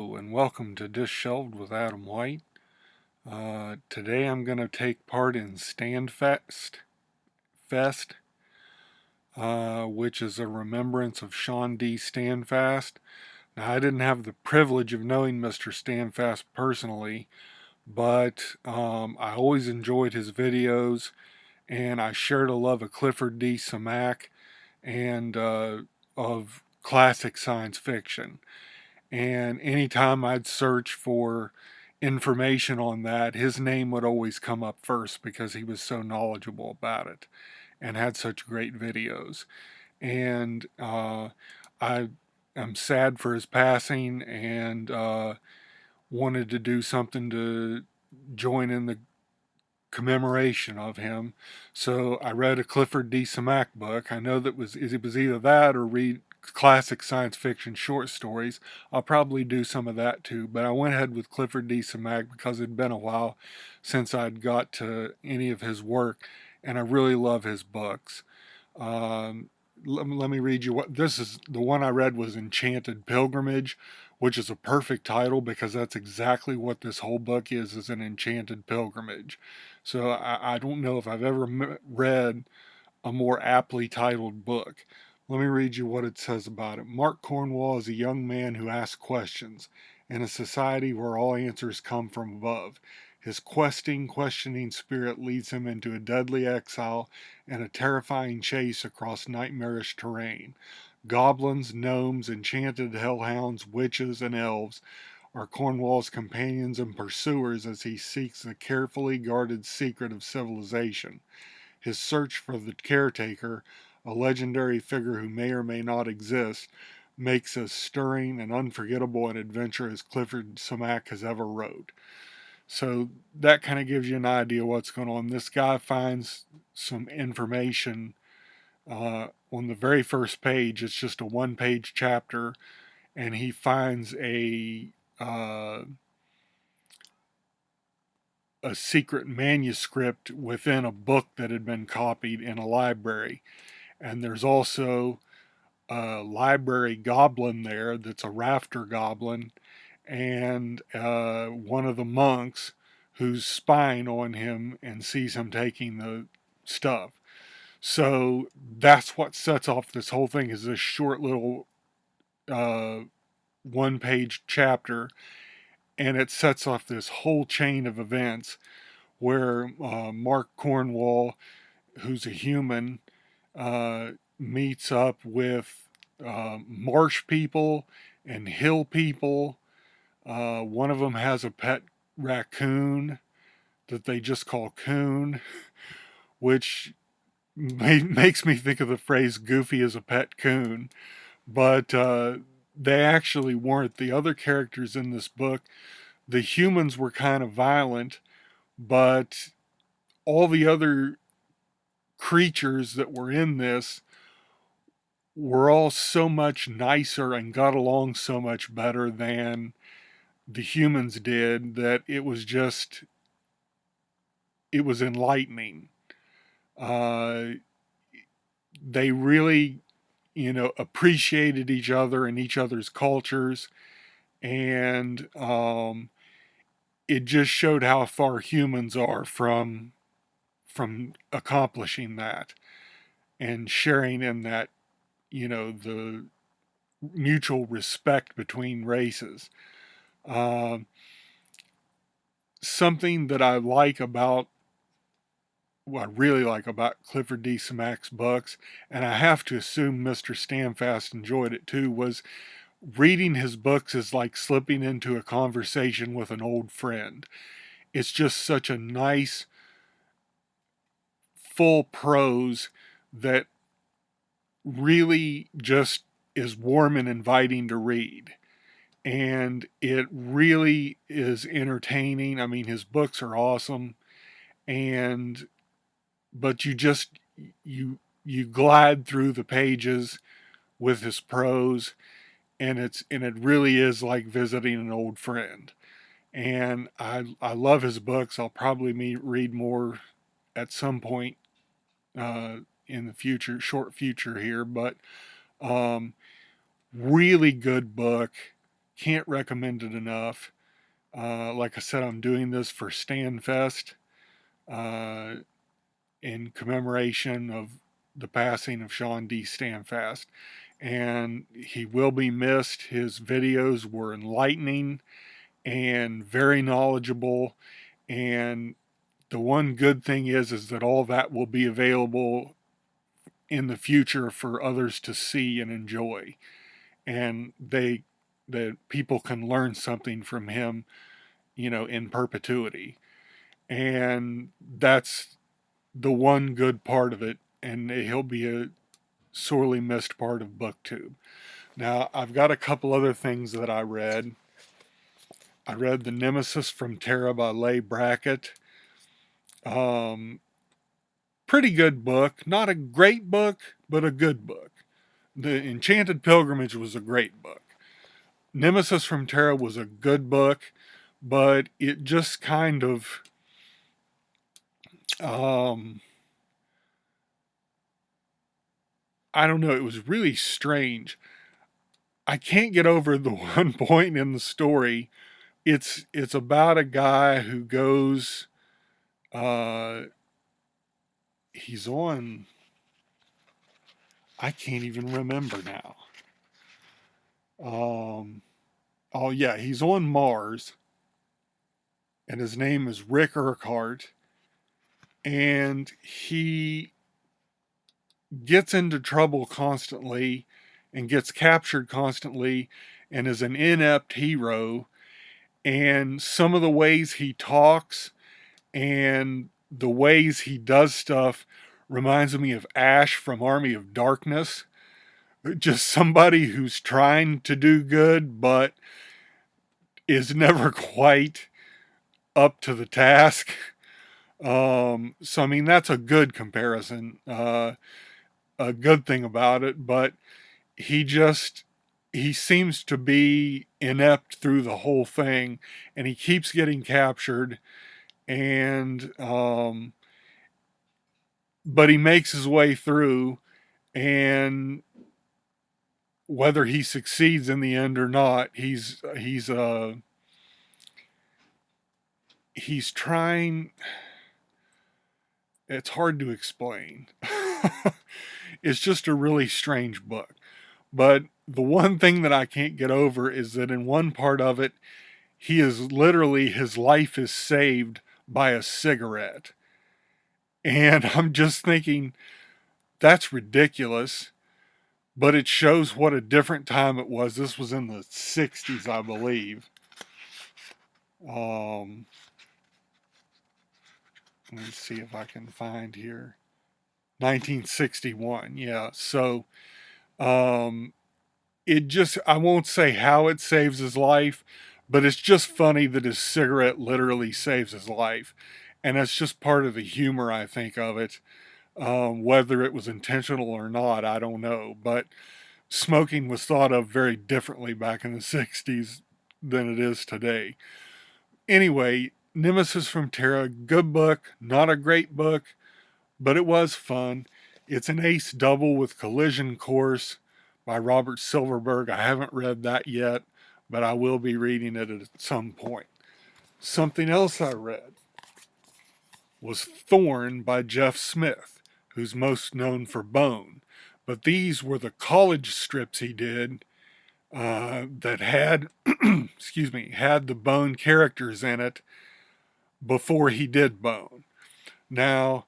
Hello and welcome to Dishelved with Adam White. Today I'm going to take part in Standfest, which is a remembrance of Shawn D. Standfast. Now, I didn't have the privilege of knowing Mr. Standfast personally, but I always enjoyed his videos, and I shared a love of Clifford D. Simak and of classic science fiction. And anytime I'd search for information on that, his name would always come up first because he was so knowledgeable about it and had such great videos. And I am sad for his passing and wanted to do something to join in the commemoration of him. So I read a Clifford D. Simak book. I know that it was either that or read classic science fiction short stories. I'll probably do some of that too, but I went ahead with Clifford D. Simak because it'd been a while since I'd got to any of his work, and I really love his books. Let me read you what this is. The one I read was Enchanted Pilgrimage, which is a perfect title because that's exactly what this whole book is an enchanted pilgrimage. So I don't know if I've ever read a more aptly titled book. Let me read you what it says about it. Mark Cornwall is a young man who asks questions in a society where all answers come from above. His questioning spirit leads him into a deadly exile and a terrifying chase across nightmarish terrain. Goblins, gnomes, enchanted hellhounds, witches, and elves are Cornwall's companions and pursuers as he seeks the carefully guarded secret of civilization. His search for the caretaker, a legendary figure who may or may not exist, makes as stirring and unforgettable an adventure as Clifford Simak has ever wrote. So that kind of gives you an idea what's going on. This guy finds some information on the very first page. It's just a one-page chapter, and he finds uh, a secret manuscript within a book that had been copied in a library. And there's also a library goblin there that's a rafter goblin, and one of the monks who's spying on him and sees him taking the stuff. So that's what sets off this whole thing is this short little uh, one-page chapter, and it sets off this whole chain of events where Mark Cornwall, who's a human, meets up with marsh people and hill people. One of them has a pet raccoon that they just call Coon, which makes me think of the phrase goofy as a pet coon. But they actually weren't. The other characters in this book, the humans were kind of violent, but all the other creatures that were in this were all so much nicer and got along so much better than the humans did that it was enlightening. Uh, they really, appreciated each other and each other's cultures, and it just showed how far humans are from accomplishing that and sharing in that, the mutual respect between races. Um, Something that I really like about Clifford D. Simak's books, and I have to assume Mr. Standfast enjoyed it too, was reading his books is like slipping into a conversation with an old friend. It's just such a nice, full prose that really just is warm and inviting to read. And it really is entertaining. I mean, his books are awesome, and but you glide through the pages with his prose, and it really is like visiting an old friend. And I love his books. I'll probably read more at some point uh, in the future, short future here, but um, really good book. can't recommend it enough. Like I said, I'm doing this for Standfest uh, in commemoration of the passing of Shawn D. Standfast. And he will be missed. His videos were enlightening and very knowledgeable. And the one good thing is that all that will be available in the future for others to see and enjoy. And that people can learn something from him, in perpetuity. And that's the one good part of it. And he'll be a sorely missed part of BookTube. Now, I've got a couple other things that I read. I read The Nemesis from Terra by Leigh Brackett. Um, Pretty good book. Not a great book, but a good book. The Enchanted Pilgrimage was a great book. Nemesis from Terra was a good book, but it just kind of um, I don't know, it was really strange. I can't get over the one point in the story. It's about a guy who goes uh he's on, I can't even remember now. Um oh yeah, he's on Mars and his name is Rick Urquhart, and he gets into trouble constantly and gets captured constantly and is an inept hero. And some of the ways he talks and the ways he does stuff reminds me of Ash from Army of Darkness. Just somebody who's trying to do good but is never quite up to the task. So I mean that's a good comparison, a good thing about it. But he just he seems to be inept through the whole thing, and he keeps getting captured, and but he makes his way through, and whether he succeeds in the end or not, he's trying. It's hard to explain. It's just a really strange book. But the one thing that I can't get over is that in one part of it, he is literally, his life is saved by a cigarette. And I'm just thinking, that's ridiculous. But it shows what a different time it was. This was in the 60s, I believe. Um, let me see if I can find here. 1961, yeah. So um, it just, I won't say how it saves his life, but it's just funny that his cigarette literally saves his life. And that's just part of the humor, I think, of it. Whether it was intentional or not, I don't know. But smoking was thought of very differently back in the 60s than it is today. Anyway, Nemesis from Terra, good book, not a great book, but it was fun. It's an ace double with Collision Course by Robert Silverberg. I haven't read that yet, but I will be reading it at some point. Something else I read was Thorn by Jeff Smith, who's most known for Bone. But these were the college strips he did that had, excuse me, had the Bone characters in it before he did Bone. Now,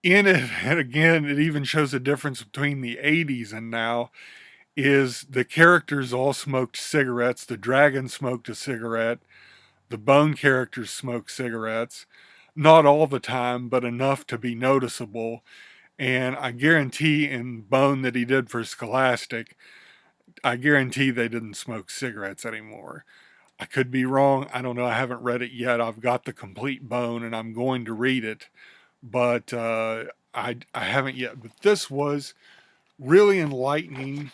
in it, and again, it even shows a difference between the 80s and now, is the characters all smoked cigarettes. The dragon smoked a cigarette. The Bone characters smoked cigarettes. Not all the time, but enough to be noticeable. And I guarantee in Bone that he did for Scholastic, I guarantee they didn't smoke cigarettes anymore. I could be wrong. I don't know. I haven't read it yet. I've got the complete Bone and I'm going to read it, but I haven't yet. But this was really enlightening.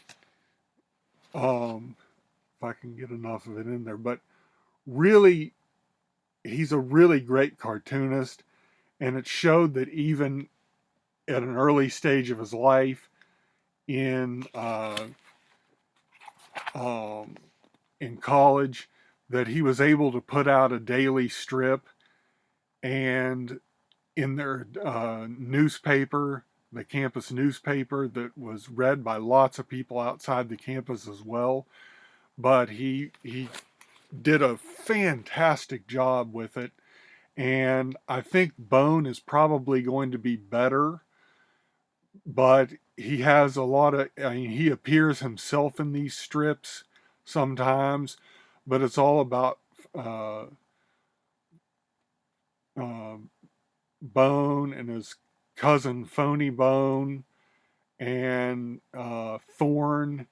If I can get enough of it in there, but really, he's a really great cartoonist, and it showed that even at an early stage of his life, in um, in college that he was able to put out a daily strip, and in their newspaper, the campus newspaper, that was read by lots of people outside the campus as well. But he did a fantastic job with it, and I think Bone is probably going to be better. But he has a lot of, I mean, he appears himself in these strips sometimes, but it's all about uh, uh, Bone and his cousin Phony Bone, and Thorn,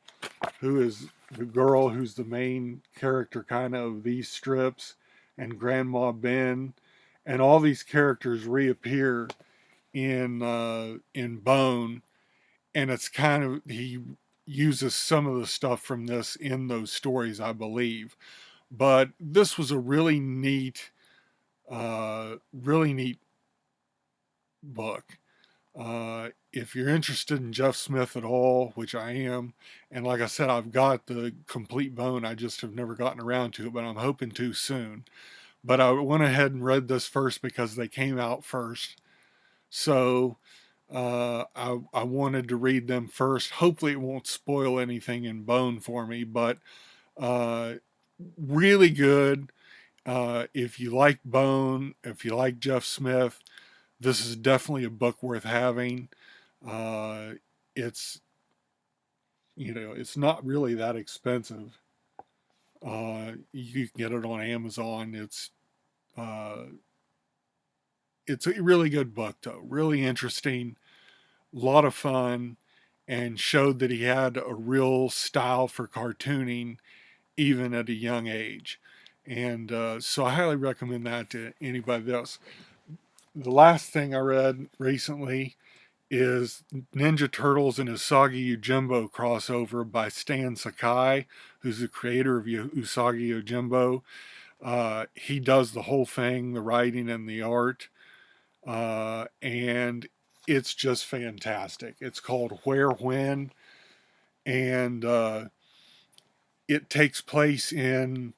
who is the girl who's the main character kind of these strips, and Grandma Ben, and all these characters reappear in Bone, and it's kind of, he uses some of the stuff from this in those stories, I believe. But this was a really neat book. If you're interested in Jeff Smith at all, which I am, and like I said, I've got the complete Bone, I just have never gotten around to it, but I'm hoping to soon. But I went ahead and read this first because they came out first. So I wanted to read them first. Hopefully, it won't spoil anything in Bone for me, but uh, really good. If you like Bone, if you like Jeff Smith, this is definitely a book worth having. Uh, it's it's not really that expensive. You can get it on Amazon. Uh, it's a really good book though. Really interesting, a lot of fun, and showed that he had a real style for cartooning even at a young age. And so I highly recommend that to anybody else. The last thing I read recently is Ninja Turtles and Usagi Yojimbo crossover by Stan Sakai, who's the creator of Usagi Yojimbo. He does the whole thing, the writing and the art, and it's just fantastic. It's called Where When, and it takes place in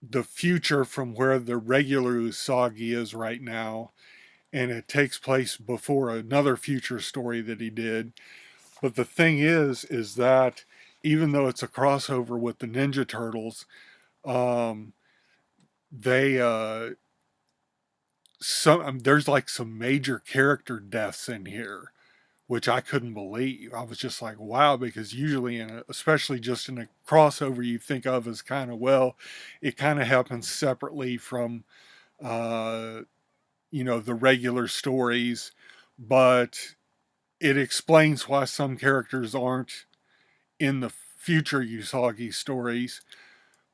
the future from where the regular Usagi is right now, and it takes place before another future story that he did. But the thing is that even though it's a crossover with the Ninja Turtles, um, they there's like some major character deaths in here, which I couldn't believe. I was just like, wow, because usually especially just in a crossover, you think of as kind of, well, it kind of happens separately from uh, the regular stories, but it explains why some characters aren't in the future Usagi stories,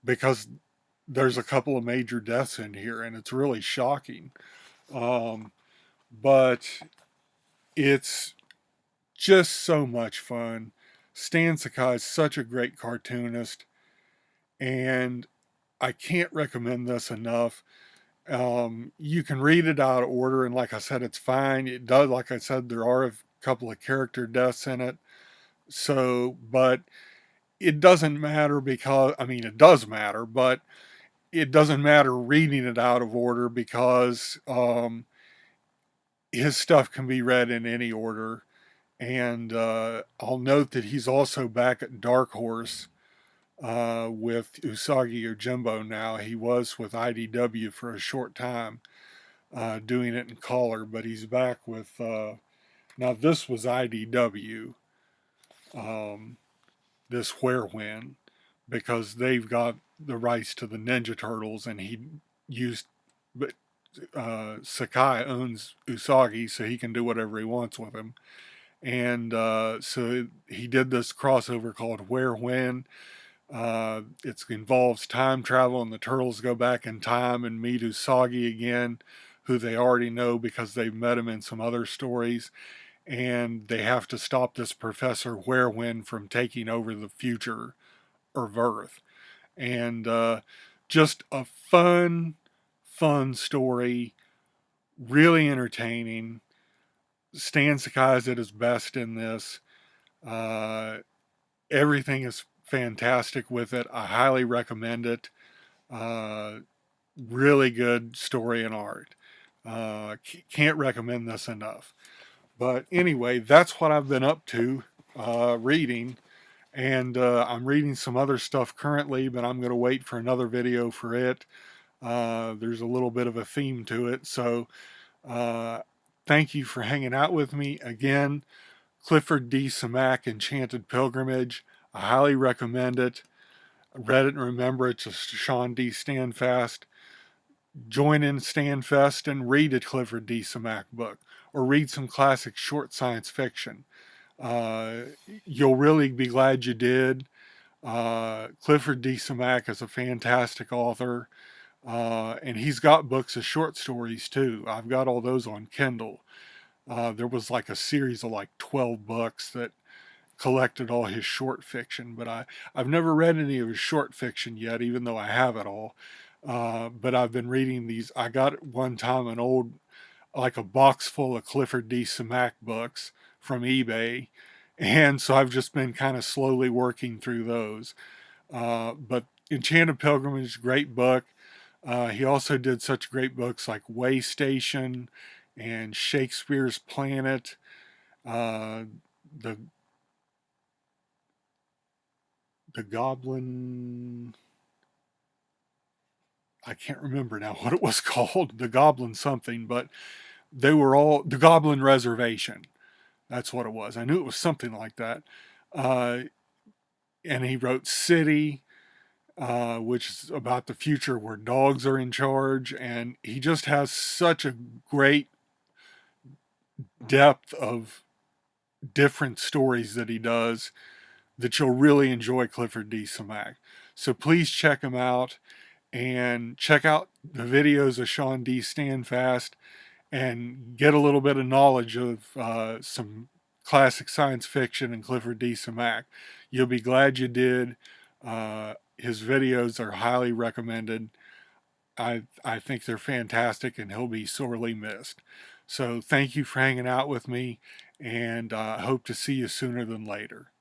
because there's a couple of major deaths in here, and it's really shocking. Um, but it's just so much fun. Stan Sakai is such a great cartoonist, and I can't recommend this enough. You can read it out of order, and like I said, it's fine. It does, like I said, there are a couple of character deaths in it. So, but it doesn't matter, because, I mean, it does matter, but it doesn't matter reading it out of order, because his stuff can be read in any order. And I'll note that he's also back at Dark Horse with Usagi Yojimbo now. He was with IDW for a short time, doing it in color, but he's back with. Now, this was IDW, um, this Where When, because they've got the rights to the Ninja Turtles, and he used. But Sakai owns Usagi, so he can do whatever he wants with him. And so he did this crossover called Where When. It involves time travel, and the turtles go back in time and meet Usagi again, who they already know because they've met him in some other stories. And they have to stop this Professor Where When from taking over the future of Earth. And just a fun story, really entertaining. Stan Sakai is at his best in this. Uh, Everything is fantastic with it. I highly recommend it. Uh, Really good story and art. Can't recommend this enough. But anyway, that's what I've been up to reading. And I'm reading some other stuff currently, but I'm going to wait for another video for it. There's a little bit of a theme to it. So uh, thank you for hanging out with me. Again, Clifford D. Simak, Enchanted Pilgrimage. I highly recommend it. Read it and remember it's a Shawn D. Standfast. Join in Standfest and read a Clifford D. Simak book or read some classic short science fiction. Uh, you'll really be glad you did. Clifford D. Simak is a fantastic author, and he's got books of short stories too. I've got all those on Kindle. There was like a series of like 12 books that collected all his short fiction, but I've never read any of his short fiction yet, even though I have it all. But I've been reading these. I got at one time an old, like a box full of Clifford D. Simak books from eBay. And so I've just been kind of slowly working through those. But Enchanted Pilgrimage, great book. He also did such great books like Way Station and Shakespeare's Planet. Uh, the the Goblin. I can't remember now what it was called. The Goblin something, but they were all the Goblin Reservation. That's what it was. I knew it was something like that. Uh, and he wrote City, which is about the future where dogs are in charge. And he just has such a great depth of different stories that he does that you'll really enjoy Clifford D. Simak. So please check him out and check out the videos of Shawn D. Standfast and get a little bit of knowledge of some classic science fiction and Clifford D. Simak. You'll be glad you did. His videos are highly recommended. I think they're fantastic, and he'll be sorely missed. So thank you for hanging out with me, and I hope to see you sooner than later.